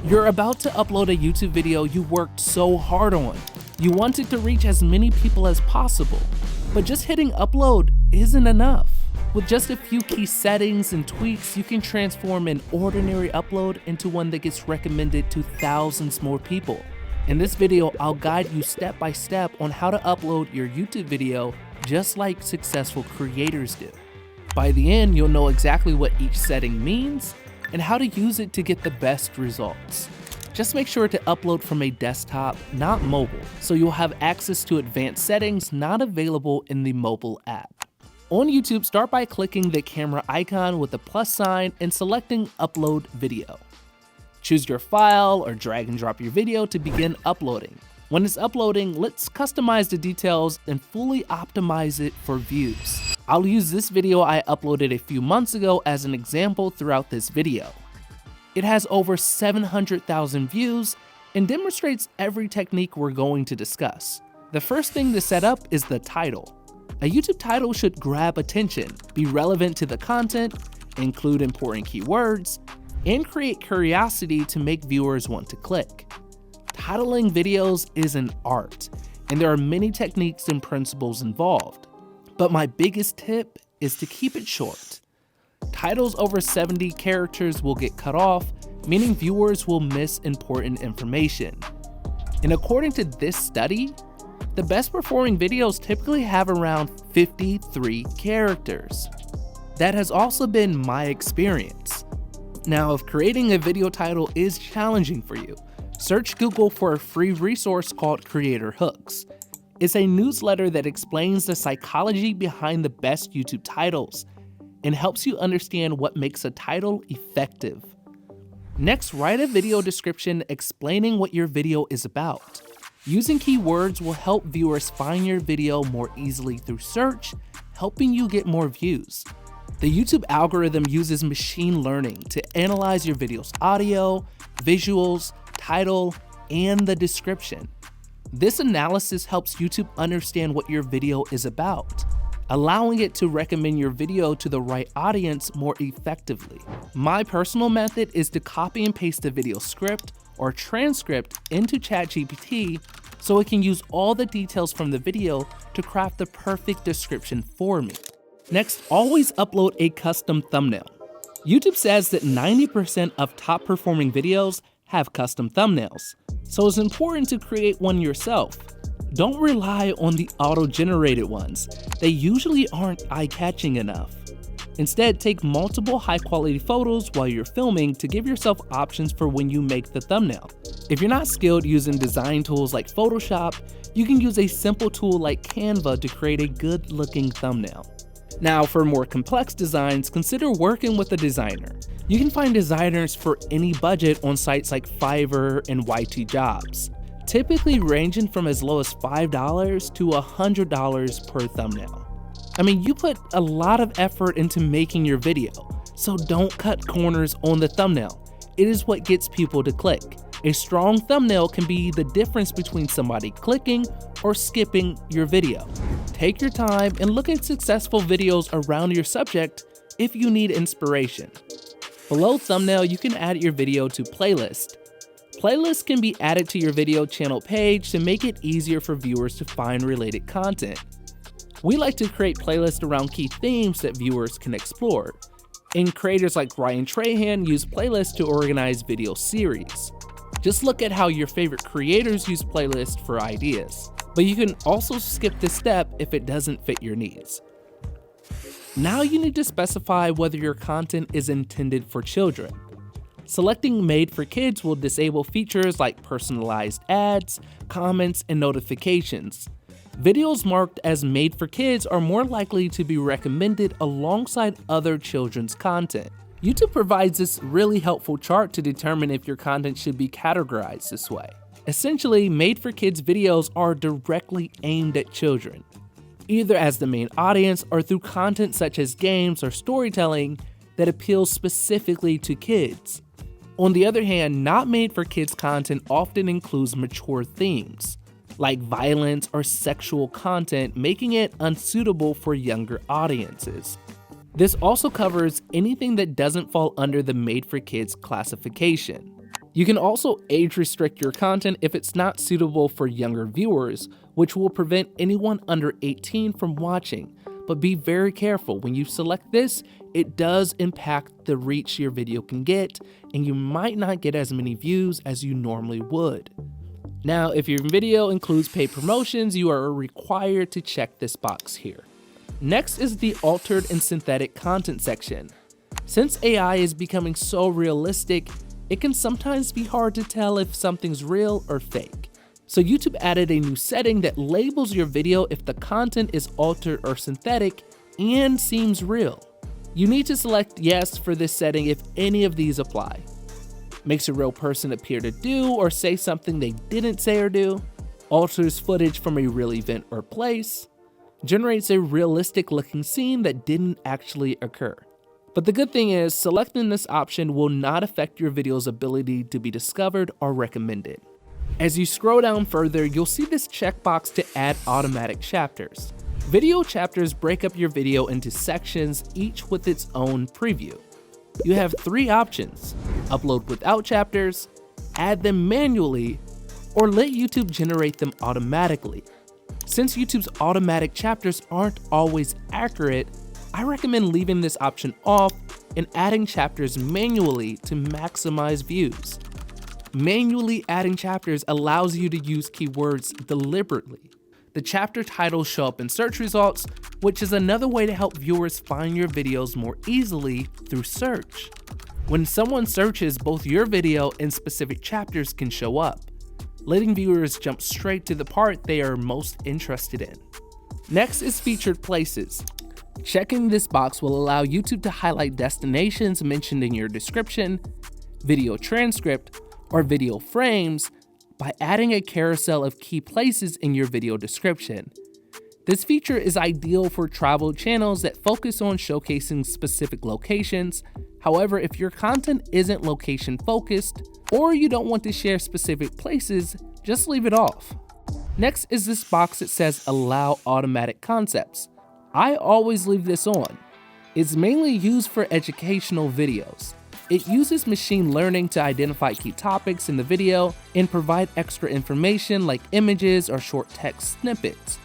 You're about to upload a YouTube video you worked so hard on. You want it to reach as many people as possible, but just hitting upload isn't enough. With just a few key settings and tweaks, you can transform an ordinary upload into one that gets recommended to thousands more people. In this video, I'll guide you step by step on how to upload your YouTube video just like successful creators do. By the end, you'll know exactly what each setting means and how to use it to get the best results. Just make sure to upload from a desktop, not mobile, so you'll have access to advanced settings not available in the mobile app. On YouTube, start by clicking the camera icon with the plus sign and selecting Upload Video. Choose your file or drag and drop your video to begin uploading. When it's uploading, let's customize the details and fully optimize it for views. I'll use this video I uploaded a few months ago as an example throughout this video. It has over 700,000 views and demonstrates every technique we're going to discuss. The first thing to set up is the title. A YouTube title should grab attention, be relevant to the content, include important keywords, and create curiosity to make viewers want to click. Titling videos is an art, and there are many techniques and principles involved. But my biggest tip is to keep it short. Titles over 70 characters will get cut off, meaning viewers will miss important information. And according to this study, the best performing videos typically have around 53 characters. That has also been my experience. Now, if creating a video title is challenging for you, search Google for a free resource called Creator Hooks. It's a newsletter that explains the psychology behind the best YouTube titles and helps you understand what makes a title effective. Next, write a video description explaining what your video is about. Using keywords will help viewers find your video more easily through search, helping you get more views. The YouTube algorithm uses machine learning to analyze your video's audio, visuals, title, and the description. This analysis helps YouTube understand what your video is about, allowing it to recommend your video to the right audience more effectively. My personal method is to copy and paste the video script or transcript into ChatGPT so it can use all the details from the video to craft the perfect description for me. Next, always upload a custom thumbnail. YouTube says that 90% of top performing videos have custom thumbnails, so it's important to create one yourself. Don't rely on the auto-generated ones. They usually aren't eye-catching enough. Instead, take multiple high-quality photos while you're filming to give yourself options for when you make the thumbnail. If you're not skilled using design tools like Photoshop, you can use a simple tool like Canva to create a good-looking thumbnail. Now, for more complex designs, consider working with a designer. You can find designers for any budget on sites like Fiverr and YT Jobs, typically ranging from as low as $5 to $100 per thumbnail. I mean, you put a lot of effort into making your video, so don't cut corners on the thumbnail. It is what gets people to click. A strong thumbnail can be the difference between somebody clicking or skipping your video. Take your time and look at successful videos around your subject if you need inspiration. Below thumbnail, you can add your video to playlist. Playlists can be added to your video channel page to make it easier for viewers to find related content. We like to create playlists around key themes that viewers can explore, and creators like Ryan Trahan use playlists to organize video series. Just look at how your favorite creators use playlists for ideas, but you can also skip this step if it doesn't fit your needs. Now you need to specify whether your content is intended for children. Selecting Made for Kids will disable features like personalized ads, comments, and notifications. Videos marked as Made for Kids are more likely to be recommended alongside other children's content. YouTube provides this really helpful chart to determine if your content should be categorized this way. Essentially, Made for Kids videos are directly aimed at children, either as the main audience or through content such as games or storytelling that appeals specifically to kids. On the other hand, not Made for Kids content often includes mature themes, like violence or sexual content, making it unsuitable for younger audiences. This also covers anything that doesn't fall under the Made for Kids classification. You can also age restrict your content if it's not suitable for younger viewers, which will prevent anyone under 18 from watching. But be very careful, when you select this, it does impact the reach your video can get, and you might not get as many views as you normally would. Now, if your video includes paid promotions, you are required to check this box here. Next is the altered and synthetic content section. Since AI is becoming so realistic, it can sometimes be hard to tell if something's real or fake. So YouTube added a new setting that labels your video if the content is altered or synthetic and seems real. You need to select yes for this setting if any of these apply. Makes a real person appear to do or say something they didn't say or do, alters footage from a real event or place, generates a realistic looking scene that didn't actually occur. But the good thing is, selecting this option will not affect your video's ability to be discovered or recommended. As you scroll down further, you'll see this checkbox to add automatic chapters. Video chapters break up your video into sections, each with its own preview. You have 3 options: upload without chapters, add them manually, or let YouTube generate them automatically. Since YouTube's automatic chapters aren't always accurate, I recommend leaving this option off and adding chapters manually to maximize views. Manually adding chapters allows you to use keywords deliberately. The chapter titles show up in search results, which is another way to help viewers find your videos more easily through search. When someone searches, both your video and specific chapters can show up, letting viewers jump straight to the part they are most interested in. Next is featured places. Checking this box will allow YouTube to highlight destinations mentioned in your description, video transcript, or video frames by adding a carousel of key places in your video description. This feature is ideal for travel channels that focus on showcasing specific locations. However, if your content isn't location focused, or you don't want to share specific places, just leave it off. Next is this box that says Allow Automatic Concepts. I always leave this on. It's mainly used for educational videos. It uses machine learning to identify key topics in the video and provide extra information like images or short text snippets.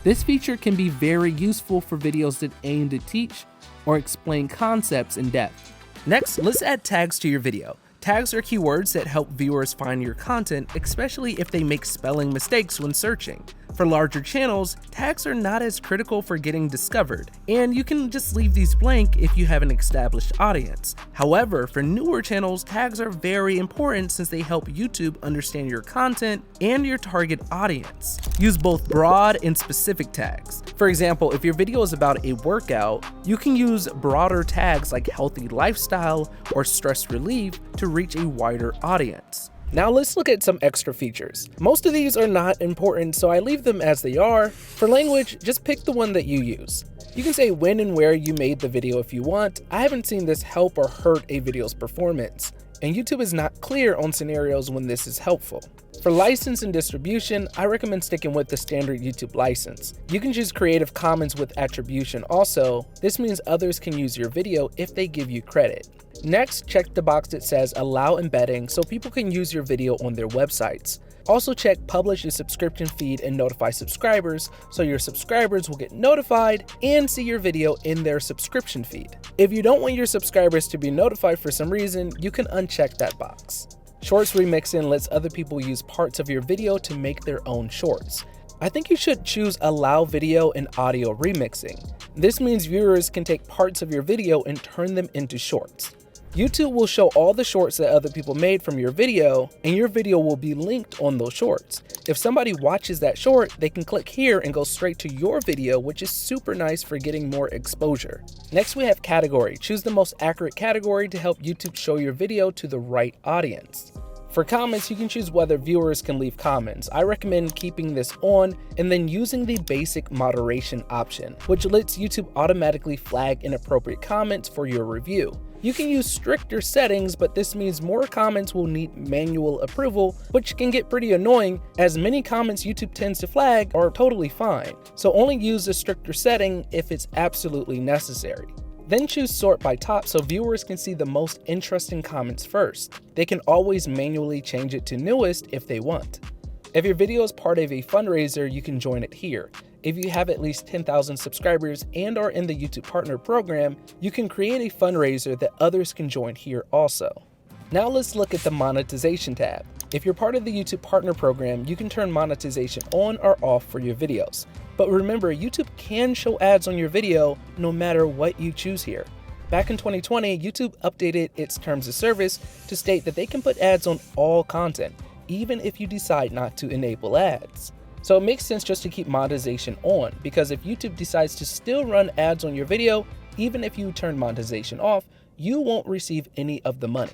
This feature can be very useful for videos that aim to teach or explain concepts in depth. Next, let's add tags to your video. Tags are keywords that help viewers find your content, especially if they make spelling mistakes when searching. For larger channels, tags are not as critical for getting discovered, and you can just leave these blank if you have an established audience. However, for newer channels, tags are very important since they help YouTube understand your content and your target audience. Use both broad and specific tags. For example, if your video is about a workout, you can use broader tags like healthy lifestyle or stress relief to reach a wider audience. Now let's look at some extra features. Most of these are not important, so I leave them as they are. For language, just pick the one that you use. You can say when and where you made the video if you want. I haven't seen this help or hurt a video's performance, and YouTube is not clear on scenarios when this is helpful. For license and distribution, I recommend sticking with the standard YouTube license. You can choose Creative Commons with attribution also. This means others can use your video if they give you credit. Next, check the box that says Allow Embedding so people can use your video on their websites. Also check Publish a Subscription Feed and notify subscribers so your subscribers will get notified and see your video in their subscription feed. If you don't want your subscribers to be notified for some reason, you can uncheck that box. Shorts Remixing lets other people use parts of your video to make their own shorts. I think you should choose Allow Video and Audio Remixing. This means viewers can take parts of your video and turn them into shorts. YouTube will show all the shorts that other people made from your video, and your video will be linked on those shorts. If somebody watches that short, they can click here and go straight to your video, which is super nice for getting more exposure. Next, we have category. Choose the most accurate category to help YouTube show your video to the right audience. For comments, you can choose whether viewers can leave comments. I recommend keeping this on and then using the basic moderation option, which lets YouTube automatically flag inappropriate comments for your review. You can use stricter settings, but this means more comments will need manual approval, which can get pretty annoying as many comments YouTube tends to flag are totally fine. So only use a stricter setting if it's absolutely necessary. Then choose sort by top so viewers can see the most interesting comments first. They can always manually change it to newest if they want. If your video is part of a fundraiser, you can join it here. If you have at least 10,000 subscribers and are in the YouTube Partner Program, you can create a fundraiser that others can join here also. Now let's look at the monetization tab. If you're part of the YouTube Partner Program, you can turn monetization on or off for your videos. But remember, YouTube can show ads on your video no matter what you choose here. Back in 2020, YouTube updated its terms of service to state that they can put ads on all content, even if you decide not to enable ads. So it makes sense just to keep monetization on, because if YouTube decides to still run ads on your video, even if you turn monetization off, you won't receive any of the money.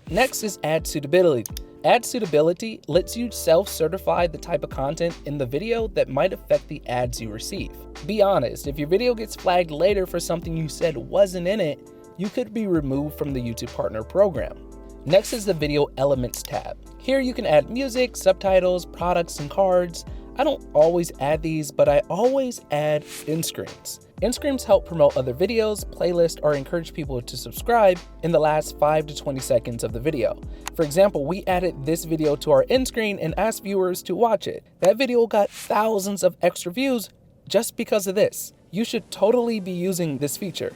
Next is ad suitability. Ad suitability lets you self-certify the type of content in the video that might affect the ads you receive. Be honest, if your video gets flagged later for something you said wasn't in it, you could be removed from the YouTube Partner Program. Next is the Video Elements tab. Here you can add music, subtitles, products, and cards. I don't always add these, but I always add end screens. End screens help promote other videos, playlists, or encourage people to subscribe in the last 5 to 20 seconds of the video. For example, we added this video to our end screen and asked viewers to watch it. That video got thousands of extra views just because of this. You should totally be using this feature.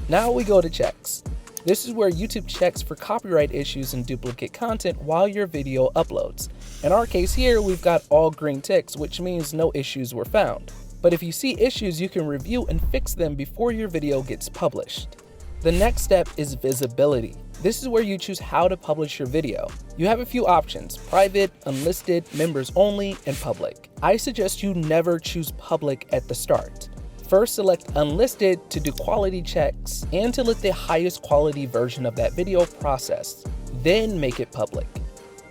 Now we go to checks. This is where YouTube checks for copyright issues and duplicate content while your video uploads. In our case here, we've got all green ticks, which means no issues were found. But if you see issues, you can review and fix them before your video gets published. The next step is visibility. This is where you choose how to publish your video. You have a few options: private, unlisted, members only, and public. I suggest you never choose public at the start. First, select unlisted to do quality checks and to let the highest quality version of that video processed. Then make it public.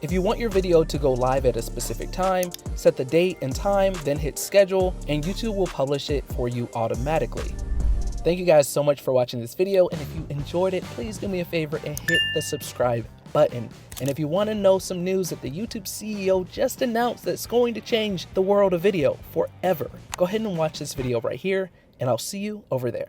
If you want your video to go live at a specific time, set the date and time, then hit schedule, and YouTube will publish it for you automatically. Thank you guys so much for watching this video, and if you enjoyed it, please do me a favor and hit the subscribe button. And if you want to know some news that the YouTube CEO just announced that's going to change the world of video forever, go ahead and watch this video right here, and I'll see you over there.